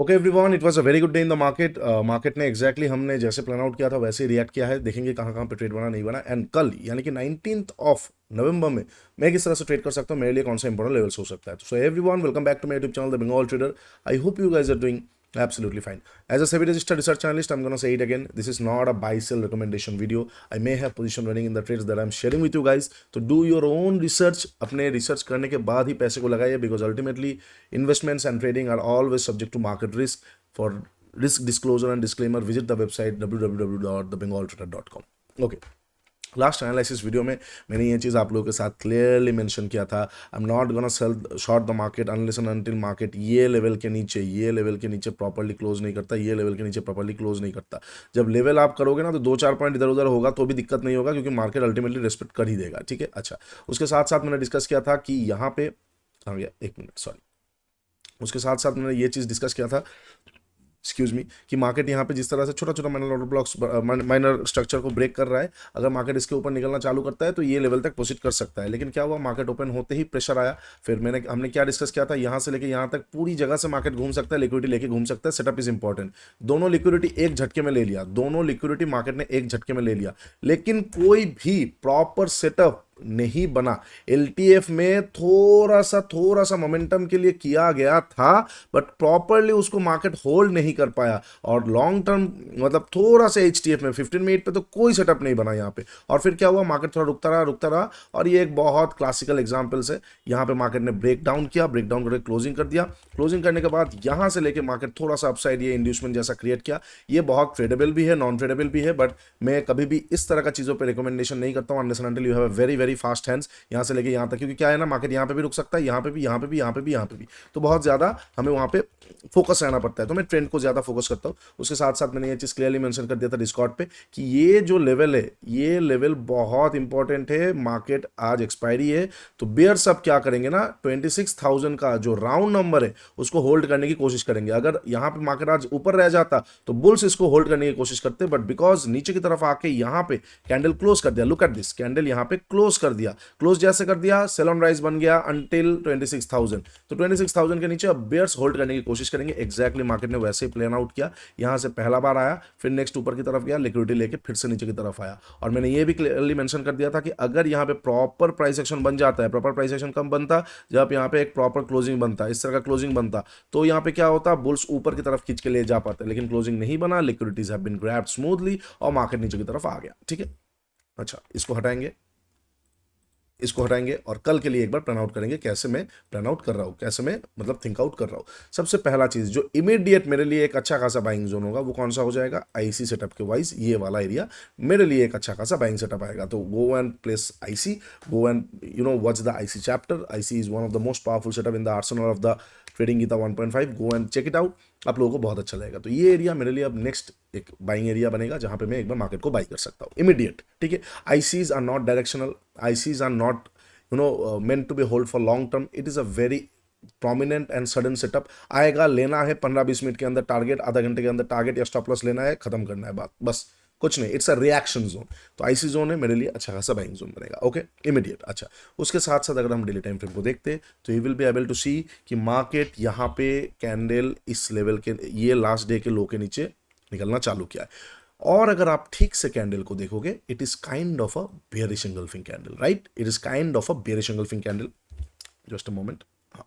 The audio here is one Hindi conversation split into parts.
Okay everyone, it was a very good day in the market. Market ने एग्जैक्टली हमने जैसे प्लान आउट किया था वैसे ही रिएक्ट किया है। देखेंगे कहाँ कहाँ पे ट्रेड बना नहीं बना। एंड कल यानी कि 19th ऑफ नवंबर में मैं किस तरह से ट्रेड कर सकता हूँ, मेरे लिए कौन सा इंपॉर्टेंट लेवल्स हो सकता है। So everyone, welcome back to my YouTube channel the Bengal trader. I hope you guys are doing absolutely fine. As a SEBI registered research analyst, I'm going to say it again. This is not a buy sell recommendation video. I may have position running in the trades that I'm sharing with you guys. तो do your own research. अपने research करने के बाद ही पैसे को लगाइए, because ultimately investments and trading are always subject to market risk. For risk disclosure and disclaimer, visit the website www.thebengaltrader.com. Okay. Last analysis video में मैंने ये चीज़ आप लोगों के साथ क्लियरली मेंशन किया था। I am not gonna sell short the market unless and until market ये लेवल के नीचे प्रॉपर्ली क्लोज नहीं करता, ये लेवल के नीचे प्रॉपर्ली क्लोज नहीं करता। जब लेवल आप करोगे ना तो 2-4 पॉइंट इधर उधर होगा तो भी दिक्कत नहीं होगा, क्योंकि मार्केट अल्टीमेटली रेस्पेक्ट कर ही देगा। ठीक है, अच्छा। उसके साथ साथ मैंने डिस्कस किया था कि यहाँ पे आ गया, एक मिनट सॉरी। उसके साथ साथ मैंने ये चीज़ डिस्कस किया था, एक्सक्यूज मी, कि मार्केट यहाँ पे जिस तरह से छोटा छोटा minor order blocks minor structure को ब्रेक कर रहा है, अगर मार्केट इसके ऊपर निकलना चालू करता है तो ये लेवल तक प्रोसीड कर सकता है। लेकिन क्या हुआ, मार्केट ओपन होते ही प्रेशर आया। फिर हमने क्या डिस्कस किया था, यहाँ से लेके यहाँ तक पूरी जगह से मार्केट घूम सकता है, लिक्विडिटी लेके घूम सकता है। Setup is important. दोनों लिक्विडिटी एक झटके में ले लिया, दोनों लिक्विडिटी मार्केट ने एक झटके में ले लिया, लेकिन कोई भी प्रॉपर सेटअप नहीं बना। एलटीएफ में थोड़ा सा मोमेंटम के लिए किया गया था, बट प्रॉपरली उसको मार्केट होल्ड नहीं कर पाया। और लॉन्ग टर्म मतलब थोड़ा सा एचटीएफ में 15 मिनट पे तो कोई सेटअप नहीं बना यहाँ पे। और फिर क्या हुआ, मार्केट थोड़ा रुकता रहा। और ये एक बहुत क्लासिकल एग्जांपल्स है। यहाँ पे मार्केट ने ब्रेक डाउन किया, ब्रेक डाउन करके क्लोजिंग कर दिया। क्लोजिंग करने के बाद यहाँ से लेके मार्केट थोड़ा सा अपसाइड ये इंड्यूसमेंट जैसा क्रिएट किया। ये बहुत ट्रेडेबल भी है, नॉन ट्रेडेबल भी है, बट मैं कभी भी इस तरह का चीज़ों पर रिकमेंडेशन नहीं करता हूँ unless and until you have a very very fast hands यहाँ से लेके यहाँ तक। क्योंकि क्या है ना, मार्केट यहाँ पे भी रुक सकता है, यहाँ पे भी, यहाँ पे भी, यहाँ पे भी, यहाँ पे भी। तो बहुत ज़्यादा हमें वहाँ पे फोकस रहना पड़ता है। तो मैं ट्रेंड को ज़्यादा फोकस करता हूँ। उसके साथ साथ मैंने ये चीज़ क्लियरली मेंशन कर दिया था डिस्कॉर्ड पे कि ये जो लेवल है, ये लेवल बहुत इंपॉर्टेंट है। मार्केट आज एक्सपायरी है, तो बेयर्स अब क्या करेंगे ना, 26,000 का जो राउंड नंबर है उसको होल्ड करने की कोशिश करेंगे। अगर यहाँ पे मार्केट आज ऊपर रह जाता तो बुल्स इसको होल्ड करने की कोशिश करते, बट बिकॉज नीचे की तरफ आके यहाँ पे कैंडल क्लोज कर दिया। लुक एट दिस, कैंडल यहाँ पे क्लोज कर दिया। क्लोज जैसे कर दिया, सेल ऑन राइज बन गया अंटिल 26,000। तो 26,000 के नीचे अब बेयर्स होल्ड करने की कोशिश करेंगे। एग्जैक्टली मार्केट ने वैसे ही प्लान आउट किया। यहां से पहला बार आया, फिर नेक्स्ट ऊपर की तरफ गया, लिक्विडिटी लेके फिर से नीचे की तरफ आया। और मैंने ये भी क्लियरली मेंशन कर दिया था कि अगर यहाँ पे प्रॉपर प्राइस एक्शन बन जाता है, प्रॉपर प्राइस एक्शन कब बनता, जब यहाँ पे एक प्रॉपर क्लोजिंग बनता, इस तरह का क्लोजिंग बनता, तो यहाँ पे क्या होता, बुल्स ऊपर की तरफ खींच के ले जा पाते। लेकिन क्लोजिंग नहीं बना, लिक्विडिटीज हैव बीन ग्रैब्ड स्मूथली और मार्केट नीचे की तरफ आ गया। ठीक है, अच्छा। इसको हटाएंगे और कल के लिए एक बार प्लान आउट करेंगे कैसे मैं प्लान आउट कर रहा हूँ, कैसे मैं मतलब थिंक आउट कर रहा हूँ। सबसे पहला चीज़ जो इमीडिएट मेरे लिए एक अच्छा खासा बाइंग जोन होगा वो कौन सा हो जाएगा, आईसी सेटअप के वाइज ये वाला एरिया मेरे लिए एक अच्छा खासा बाइंग सेटअप आएगा। तो go and place IC, go and watch the IC chapter. IC is one of the most powerful setup in the arsenal of the trading Gita 1.5। Go and check it out, आप लोगों को बहुत अच्छा लगेगा। तो ये एरिया मेरे लिए अब नेक्स्ट एक बाइंग एरिया बनेगा जहां पे मैं एक बार मार्केट को बाई कर सकता हूँ इमीडिएट। ठीक है, ICs are not directional, ICs are not meant to be hold for long term. It is a very prominent and sudden setup आएगा। लेना है 15-20 मिनट के अंदर टारगेट, आधा घंटे के अंदर टारगेट या स्टॉप लॉस लेना है, खत्म करना है बात, बस कुछ नहीं। It's a reaction zone. तो आईसी जोन है मेरे लिए अच्छा खासा बाइंग जोन बनेगा। Okay, immediate. अच्छा, उसके साथ साथ अगर हम डेली टाइम फ्रेम को देखते तो you will be able to see कि मार्केट यहाँ पे कैंडल इस लेवल के, ये लास्ट डे के लो के नीचे निकलना चालू किया है। और अगर आप ठीक से कैंडल को देखोगे, it is kind of a bearish engulfing candle, right? It is kind of a bearish engulfing candle. Just a moment, हाँ,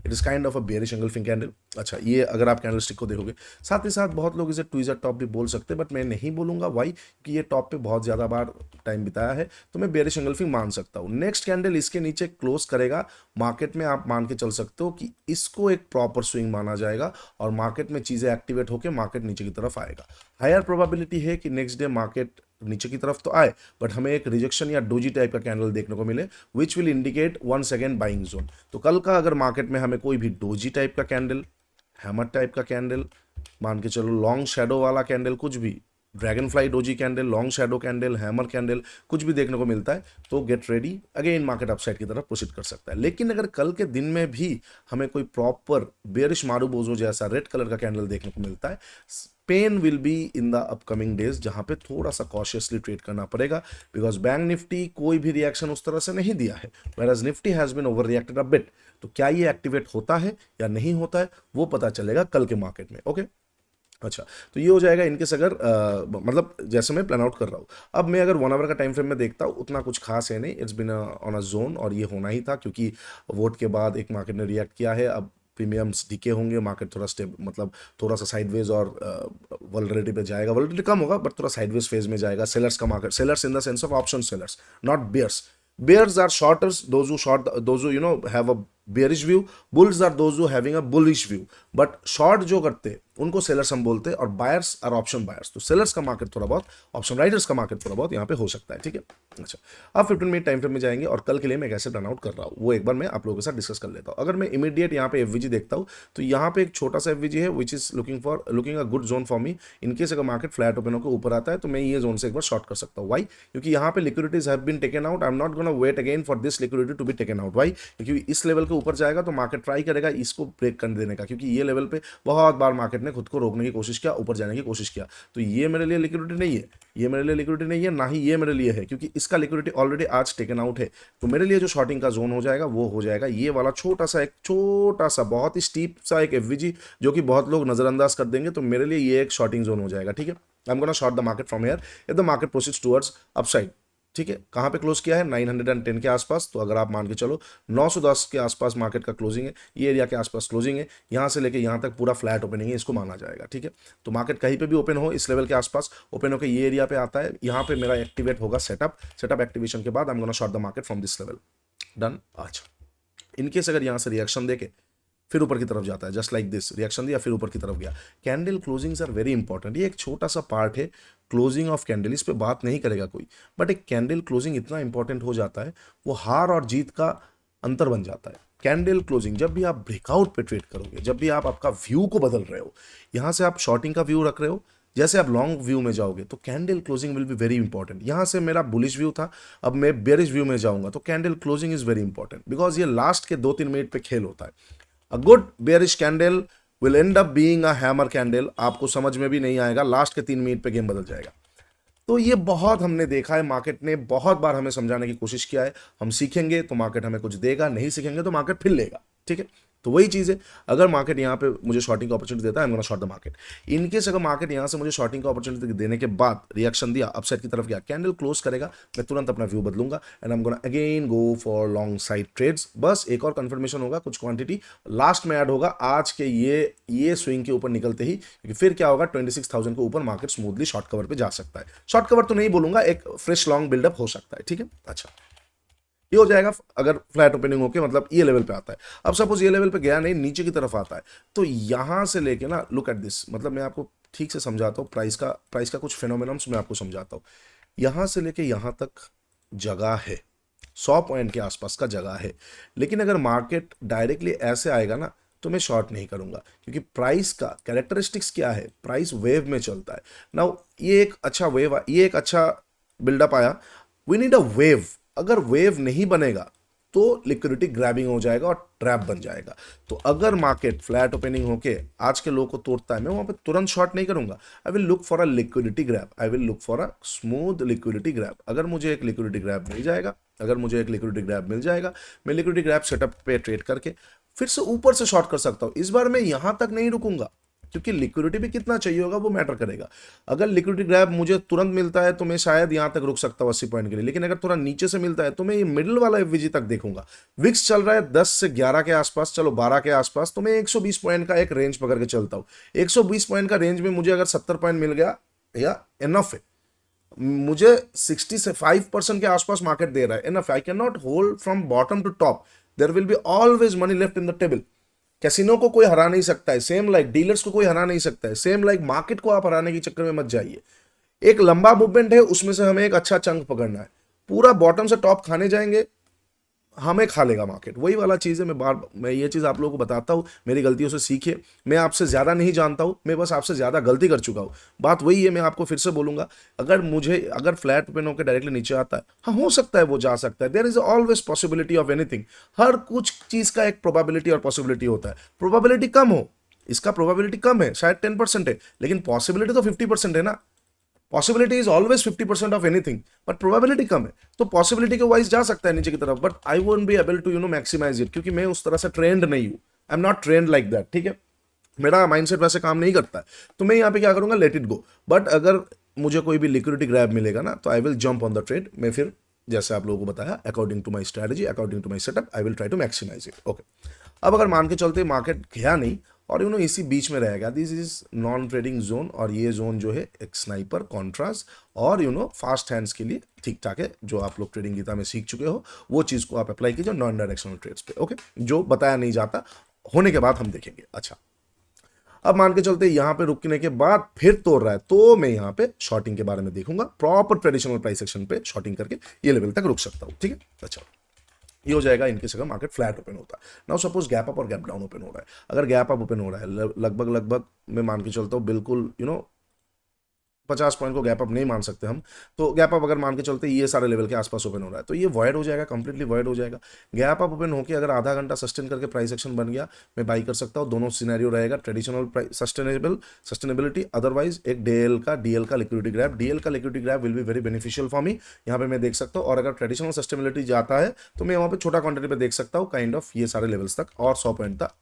it is kind of a bearish engulfing candle. अच्छा, ये अगर आप कैंडल स्टिक को देखोगे, साथ ही साथ बहुत लोग इसे ट्विजर टॉप भी बोल सकते हैं, बट मैं नहीं बोलूंगा। वाई कि ये टॉप पे बहुत ज़्यादा बार टाइम बिताया है, तो मैं बेयरिश एंगल्फिंग मान सकता हूँ। नेक्स्ट कैंडल इसके नीचे क्लोज करेगा, मार्केट में आप मान के चल सकते हो कि इसको एक प्रॉपर स्विंग माना जाएगा और मार्केट में चीज़ें एक्टिवेट होकर मार्केट नीचे की तरफ आएगा। हायर प्रोबेबिलिटी है कि नेक्स्ट डे मार्केट नीचे की तरफ तो आए, बट हमें एक रिजेक्शन या डोजी टाइप का कैंडल देखने को मिले, which will indicate once again buying zone. तो कल का अगर मार्केट में हमें कोई भी डोजी टाइप का कैंडल, हैमर टाइप का कैंडल, मान के चलो लॉन्ग शेडो वाला कैंडल, कुछ भी dragonfly doji candle, long shadow candle, hammer candle, कुछ भी देखने को मिलता है तो get ready, again market upside की तरफ प्रोसीड कर सकता है। लेकिन अगर कल के दिन में भी हमें कोई प्रॉपर बेरिश मारूबोजो जैसा रेड कलर का कैंडल देखने को मिलता है, pain will be in the upcoming days, जहां पे थोड़ा सा कॉशियसली ट्रेड करना पड़ेगा, बिकॉज बैंक निफ्टी कोई भी रिएक्शन उस तरह से नहीं दिया है, whereas Nifty has been overreacted a bit. तो क्या ये एक्टिवेट होता है या नहीं होता है वो पता चलेगा कल के मार्केट में। ओके अच्छा, तो ये हो जाएगा इनकेस अगर मतलब जैसे मैं प्लान आउट कर रहा हूँ। अब मैं अगर 1 आवर का टाइम फ्रेम में देखता हूँ, उतना कुछ खास है नहीं, it's been on a zone, और ये होना ही था क्योंकि वोट के बाद एक मार्केट ने रिएक्ट किया है। अब प्रीमियम्स डीके होंगे, मार्केट थोड़ा स्टेप मतलब थोड़ा सा साइडवेज और वल्नरेबिलिटी पे जाएगा, वल्नरेबिलिटी कम होगा बट थोड़ा साइडवेज फेज में जाएगा। सेलर्स का market, sellers in the sense of option sellers, not bears. Bears are shorters, those who have a bearish view. Bulls are those who having a bullish view. But short जो करते हैं उनको सेलर्स हम बोलते हैं, और बायर्स आर ऑप्शन बायर्स। तो सेलर्स का मार्केट थोड़ा बहुत, ऑप्शन राइडर्स का मार्केट थोड़ा बहुत यहाँ पे हो सकता है, ठीक है। अच्छा, अब 15 मिनट टाइम फ्रेम में जाएंगे और कल के लिए मैं कैसे रन आउट कर रहा हूँ वो एक बार मैं आप लोगों के साथ डिस्कस कर लेता हूँ। अगर मैं इमीडिएट यहाँ पे एफवीजी देखता हूँ तो यहाँ पे एक छोटा सा एफवीजी है which is looking a good zone for me. In case अगर मार्केट फ्लैट ओपन होकर ऊपर आता है तो मैं ये जोन से एक बार शॉर्ट कर सकता हूँ। वाई? क्योंकि यहाँ पे liquidities have been taken out. I am not gonna wait again for this liquidity to be taken out. Why? क्योंकि इस लेवल के ऊपर जाएगा तो मार्केट ट्राई करेगा इसको ब्रेक कर देने का, क्योंकि ये लेवल पे बहुत बार मार्केट ने खुद को रोकने की कोशिश किया, ऊपर जाने की कोशिश किया। तो ये मेरे लिए लिक्विडिटी नहीं है, ये मेरे लिए लिक्विडिटी नहीं है, ना ही ये मेरे लिए है, क्योंकि इसका लिक्विडिटी ऑलरेडी आज टेकन आउट है। तो मेरे लिए जो शॉर्टिंग का जोन हो जाएगा वो हो जाएगा ये वाला छोटा सा बहुत ही स्टीप सा एक एफवीजी, जो कि बहुत लोग नजरअंदाज कर देंगे। तो मेरे लिए ये एक शॉर्टिंग जोन हो जाएगा, ठीक है। आई am gonna short the market from here if the market proceeds towards upside, ठीक है। कहाँ पे क्लोज किया है? 910 के आसपास। तो अगर आप मान के चलो 910 के आसपास मार्केट का क्लोजिंग है, ये एरिया के आसपास क्लोजिंग है, यहाँ से लेके यहाँ तक पूरा फ्लैट ओपनिंग है, इसको माना जाएगा, ठीक है। तो मार्केट कहीं पे भी ओपन हो, इस लेवल के आसपास ओपन होकर ये एरिया पे आता है, यहाँ पे मेरा एक्टिवेट होगा सेटअप एक्टिवेशन के बाद आई am gonna short the market from this level. Done. अच्छा, इनकेस अगर यहाँ से रिएक्शन देके फिर ऊपर की तरफ जाता है, जस्ट लाइक दिस, रिएक्शन दिया फिर ऊपर की तरफ गया। Candle closings are very important. ये एक छोटा सा पार्ट है क्लोजिंग ऑफ कैंडल, इस पे बात नहीं करेगा कोई, बट एक कैंडल क्लोजिंग इतना इंपॉर्टेंट हो जाता है, वो हार और जीत का अंतर बन जाता है। कैंडल क्लोजिंग जब भी आप ब्रेकआउट पे ट्रेड करोगे, जब भी आप आपका व्यू को बदल रहे हो, यहां से आप शॉर्टिंग का व्यू रख रहे हो, जैसे आप लॉन्ग व्यू में जाओगे तो candle closing will be very important. यहां से मेरा बुलिश व्यू था, अब मैं बेरिश व्यू में जाऊंगा, तो candle closing is very important, because ये लास्ट के 2-3 मिनट पे खेल होता है। A good bearish candle will and up being a hammer candle. आपको समझ में भी नहीं आएगा, लास्ट के 3 मिनट पे गेम बदल जाएगा। तो ये बहुत हमने देखा है, मार्केट ने बहुत बार हमें समझाने की कोशिश किया है। हम सीखेंगे तो मार्केट हमें कुछ देगा, नहीं सीखेंगे तो मार्केट फिर लेगा, ठीक है। तो वही चीज़ है, अगर मार्केट यहाँ पे मुझे शॉर्टिंग का अपॉर्चुनिटी देता है, आई am gonna short the market. In case अगर मार्केट यहाँ से मुझे शॉर्टिंग का अपॉर्चुनिटी देने के बाद रिएक्शन दिया, अपसाइड की तरफ गया, कैंडल क्लोज करेगा, मैं तुरंत अपना व्यू बदलूंगा and I am gonna again go for long side trades. बस एक और कंफर्मेशन होगा, कुछ क्वांटिटी लास्ट में ऐड होगा आज के ये स्विंग के ऊपर निकलते ही, क्योंकि फिर क्या होगा, 26,000 के ऊपर मार्केट स्मूथली शॉर्ट कवर पे जा सकता है। शॉर्ट कवर तो नहीं बोलूंगा, एक फ्रेश लॉन्ग बिल्डअप हो सकता है, ठीक है। अच्छा, ये हो जाएगा अगर फ्लैट ओपनिंग होके मतलब ये लेवल पे आता है। अब सपोज ये लेवल पे गया नहीं, नीचे की तरफ आता है, तो यहां से लेके ना, लुक एट दिस, मतलब मैं आपको ठीक से समझाता हूँ, प्राइस का कुछ फिनोमिनम्स मैं आपको समझाता हूँ। यहां से लेके यहां तक जगह है, 100 पॉइंट के आसपास का जगह है, लेकिन अगर मार्केट डायरेक्टली ऐसे आएगा ना तो मैं शॉर्ट नहीं करूंगा, क्योंकि प्राइस का कैरेक्टरिस्टिक्स क्या है, प्राइस वेव में चलता है। नाउ ये एक अच्छा वेव, ये एक अच्छा बिल्डअप आया, वी नीड अ वेव। अगर वेव नहीं बनेगा तो लिक्विडिटी ग्रैबिंग हो जाएगा और ट्रैप बन जाएगा। तो अगर मार्केट फ्लैट ओपनिंग होके आज के लो को तोड़ता है, मैं वहां पे तुरंत शॉर्ट नहीं करूंगा। I will look for a liquidity grab, I will look for a smooth liquidity grab. अगर मुझे एक लिक्विडिटी ग्रैब मिल जाएगा, मैं लिक्विडिटी ग्रैब सेटअप पे ट्रेड करके फिर से ऊपर से शॉर्ट कर सकता हूं। इस बार मैं यहां तक नहीं रुकूंगा, क्योंकि लिक्विडिटी भी कितना चाहिए होगा वो मैटर करेगा। अगर लिक्विडिटी ग्रैब मुझे तुरंत मिलता है तो मैं शायद यहां तक रुक सकता हूं 80 पॉइंट के लिए, लेकिन अगर थोड़ा नीचे से मिलता है तो मैं ये मिडिल वाला एफवीजी तक देखूंगा। विक्स चल रहा है 10 से 11 के आसपास, चलो 12 के आसपास, तो मैं 120 पॉइंट का एक रेंज पकड़ के चलता हूं। 120 पॉइंट का रेंज में मुझे अगर 70 पॉइंट मिल गया या इनफ है, मुझे 65% के आसपास मार्केट दे रहा है, enough. I can not hold from bottom to top, there will be always money left in the table. Casino को कोई हरा नहीं सकता है, सेम लाइक डीलर्स को कोई हरा नहीं सकता है, सेम लाइक मार्केट को आप हराने के चक्कर में मत जाइए। एक लंबा मूवमेंट है, उसमें से हमें एक अच्छा चंक पकड़ना है। पूरा बॉटम से टॉप खाने जाएंगे हमें खा लेगा मार्केट। वही वाला चीज़ है, मैं ये चीज़ आप लोगों को बताता हूँ, मेरी गलतियों से सीखिए। मैं आपसे ज़्यादा नहीं जानता हूँ, मैं बस आपसे ज़्यादा गलती कर चुका हूँ। बात वही है, मैं आपको फिर से बोलूंगा, अगर फ्लैट ओपन होकर डायरेक्टली नीचे आता है, हाँ हो सकता है वो जा सकता है, there is always possibility of anything. हर कुछ चीज़ का एक प्रोबेबिलिटी और पॉसिबिलिटी होता है। प्रोबेबिलिटी कम हो, इसका प्रोबेबिलिटी कम है, शायद 10% है, लेकिन पॉसिबिलिटी तो 50% है ना। Possibility is always 50% of anything, but probability कम है। तो पॉसिबिलिटी के वाइज जा सकता है नीचे की तरफ, but I won't be able to maximise it, क्योंकि मैं उस तरह से ट्रेंड नहीं हूं। I am not trained like that, ठीक है। मेरा माइंडसेट वैसे काम नहीं करता है। तो मैं यहाँ पे क्या करूंगा, लेट इट गो। बट अगर मुझे कोई भी लिक्विडिटी ग्रैब मिलेगा ना, तो I will jump on the trade. मैं फिर जैसे आप लोगों को बताया, according to my strategy, according to my setup, I will try to maximise it. Okay, अब अगर मान के चलते मार्केट गया नहीं और इसी बीच में रहेगा, this is non trading zone, और ये जोन जो है एक स्नाइपर, कॉन्ट्रास्ट और फास्ट हैंड्स के लिए ठीक ठाक है। जो आप लोग ट्रेडिंग गीता में सीख चुके हो, वो चीज़ को आप अप्लाई कीजिए नॉन डायरेक्शनल ट्रेड्स पे। ओके, जो बताया नहीं जाता, होने के बाद हम देखेंगे। अच्छा, अब मान के चलते यहाँ पे रुकने के बाद फिर तोड़ रहा है, तो मैं यहाँ पे शॉर्टिंग के बारे में देखूंगा। प्रॉपर ट्रेडिशनल प्राइस एक्शन पे शॉर्टिंग करके ये लेवल तक रुक सकता हूँ, ठीक है। अच्छा, ये हो जाएगा इनकेस अगर मार्केट फ्लैट ओपन होता है। नाउ सपोज गैप अप और गैप डाउन ओपन हो रहा है। अगर गैप अप ओपन हो रहा है, लगभग लगभग मैं मान के चलता हूँ बिल्कुल 50 पॉइंट को गैप अप नहीं मान सकते हम। तो गैप अप अगर मान के चलते ये सारे लेवल के आसपास ओपन हो रहा है, तो ये वॉइड हो जाएगा, कंप्लीटली वॉइड हो जाएगा। गैप अप ओपन होकर अगर आधा घंटा सस्टेन करके प्राइस एक्शन बन गया, मैं बाई कर सकता हूँ। दोनों सिनेरियो रहेगा, ट्रेडिशनल सस्टेनेबिलिटी, अदरवाइज एक डीएल का लिक्विडिटी ग्रैब। डीएल का liquidity grab will be very beneficial for me, यहाँ पे मैं देख सकता हूँ। और अगर ट्रेडिशनल सस्टेनेबिलिटी जाता है, तो मैं वहाँ पे छोटा क्वांटिटी पे देख सकता हूँ, काइंड ऑफ ये सारे लेवल्स तक और 100 पॉइंट तक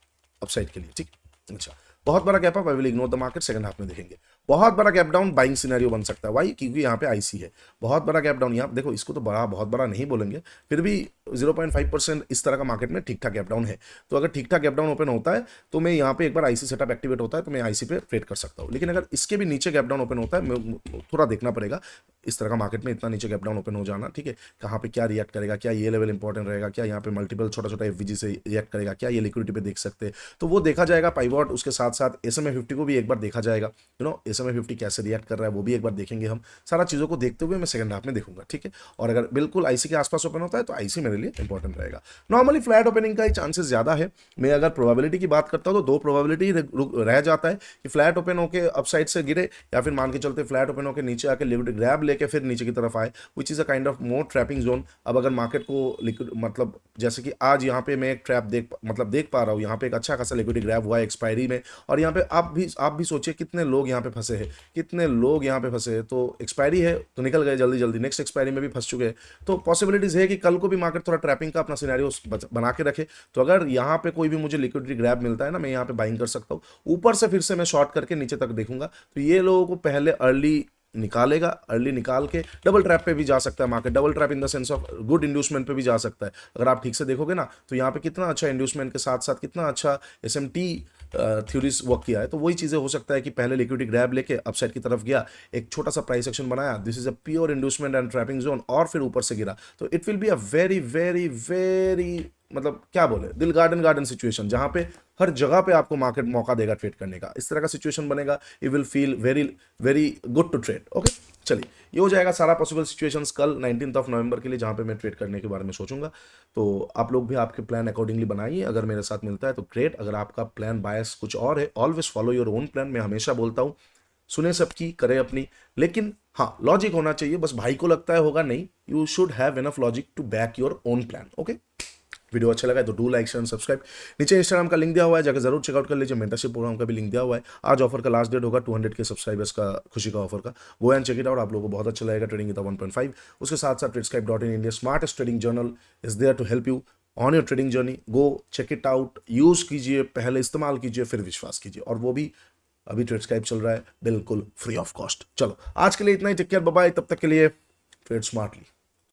अपसाइड के लिए, ठीक। अच्छा, बहुत बड़ा gap up, I will ignore the market, second half में देखेंगे। बहुत बड़ा गैप डाउन, बाइंग सिनेरियो बन सकता है। वाई? क्योंकि यहाँ पे आईसी है। बहुत बड़ा गैप डाउन, यहाँ देखो, इसको तो बहुत बड़ा नहीं बोलेंगे, फिर भी 0.5% इस तरह का मार्केट में ठीक ठाक गैप डाउन है। तो अगर ठीक ठाक गैप डाउन ओपन होता है, तो मैं यहाँ पे एक बार आईसी सेटअप एक्टिवेट होता है, तो मैं आईसी पे ट्रेड कर सकता हूँ। लेकिन अगर इसके भी नीचे गैप डाउन ओपन होता है, थोड़ा देखना पड़ेगा इस तरह का मार्केट में इतना नीचे गैप डाउन ओपन हो जाना, ठीक है। कहाँ पे क्या रिएक्ट करेगा, क्या ये लेवल इंपॉर्टेंट रहेगा, क्या यहाँ पे मल्टीपल छोटा छोटा एफवीजी से रिएक्ट करेगा, क्या ये लिक्विडिटी पे देख सकते हैं, तो वो देखा जाएगा। पाइवॉट, उसके साथ साथ SMA 50 को भी एक बार देखा जाएगा। SMA 50 कैसे रिएक्ट कर रहा है, वो भी एक बार देखेंगे हम। सारा चीज़ों को देखते हुए मैं सेकंड हाफ में देखूंगा, ठीक है। और अगर बिल्कुल आईसी के आसपास ओपन होता है, तो आईसी मेरे लिए इंपॉर्टेंट रहेगा। नॉर्मली फ्लैट ओपनिंग का ही चांसेस ज़्यादा है। मैं अगर प्रोबेबिलिटी की बात करता हूँ, तो 2 प्रोबेबिलिटी रह जाता है कि फ्लैट ओपन होकर अपसाइड से गिरे, या फिर मान के चलते फ्लैट ओपन होकर नीचे आकर लिक्विड ग्रैब लेके फिर नीचे की तरफ आए, which is a kind of more trapping zone. अब अगर मार्केट को लिक्विड, मतलब जैसे कि आज यहाँ पे मैं एक ट्रैप देख पा रहा हूँ, यहाँ पे एक अच्छा खासा लिक्विडिटी ग्रैब हुआ है एक्सपायरी में। और यहाँ पे आप भी सोचिए कितने लोग यहाँ पे फंसे हैं, कितने लोग यहाँ पे फंसे हैं। तो एक्सपायरी है तो निकल गए जल्दी जल्दी, नेक्स्ट एक्सपायरी में भी फंस चुके हैं। तो पॉसिबिलिटीज है कि कल को भी मार्केट थोड़ा ट्रैपिंग का अपना सिनेरियो बना के रखे। तो अगर यहाँ पे कोई भी मुझे लिक्विडिटी ग्रैब मिलता है ना, मैं यहाँ पे बाइंग कर सकता हूँ। ऊपर से फिर से मैं शॉर्ट करके नीचे तक देखूंगा। तो ये लोगों को पहले अर्ली निकालेगा, अर्ली निकाल के डबल ट्रैप पे भी जा सकता है market. Double trap in the sense of good inducement पे भी जा सकता है। अगर आप ठीक से देखोगे ना, तो यहाँ पे कितना अच्छा इंड्यूसमेंट के साथ साथ कितना अच्छा SMT थ्योरीज वर्क किया है। तो वही चीज़ें हो सकता है कि पहले लिक्विडिटी ग्रैब लेके अपसाइड की तरफ गया, एक छोटा सा प्राइस एक्शन बनाया, this is a pure inducement and trapping zone, और फिर ऊपर से गिरा। तो it will be a very very very, मतलब क्या बोले, दिल गार्डन सिचुएशन, जहां पे हर जगह पे आपको मार्केट मौका देगा ट्रेड करने का। इस तरह का सिचुएशन बनेगा, you will feel very very good to trade. Okay, चलिए, ये हो जाएगा सारा पॉसिबल सिचुएशंस कल 19 नवंबर के लिए, जहां पे मैं ट्रेड करने के बारे में सोचूंगा। तो आप लोग भी आपके प्लान अकॉर्डिंगली बनाइए। अगर मेरे साथ मिलता है तो ग्रेट, अगर आपका प्लान बायस कुछ और है, always follow your own plan. मैं हमेशा बोलता हूँ, सुने सबकी, करे अपनी, लेकिन हाँ लॉजिक होना चाहिए। बस भाई को लगता है होगा नहीं, you should have enough logic to back your own plan. Okay, video अच्छा लगा तो डू लाइक शेयर सब्सक्राइब। नीचे इंस्टाग्राम का लिंक दिया हुआ है, जाकर जरूर चेकआउट कर लीजिए। मेंटरशिप प्रोग्राम का भी लिंक दिया हुआ है। आज ऑफर का लास्ट डेट होगा 200 के सब्सक्राइबर्स का, खुशी का ऑफर का। Go and check it out, आप लोगों को बहुत अच्छा लगेगा। ट्रेडिंग गीता 1.5, उसके साथ साथ Tradescape, India smartest trading journal, is there to help you on your trading journey. Go check it out, use कीजिए, पहले इस्तेमाल कीजिए, फिर विश्वास कीजिए। और वो भी अभी ट्रेडस्काइप चल रहा है बिल्कुल फ्री ऑफ कॉस्ट। चलो आज के लिए इतना ही, टेक केयर, बाय बाय। तब तक के लिए ट्रेड स्मार्टली।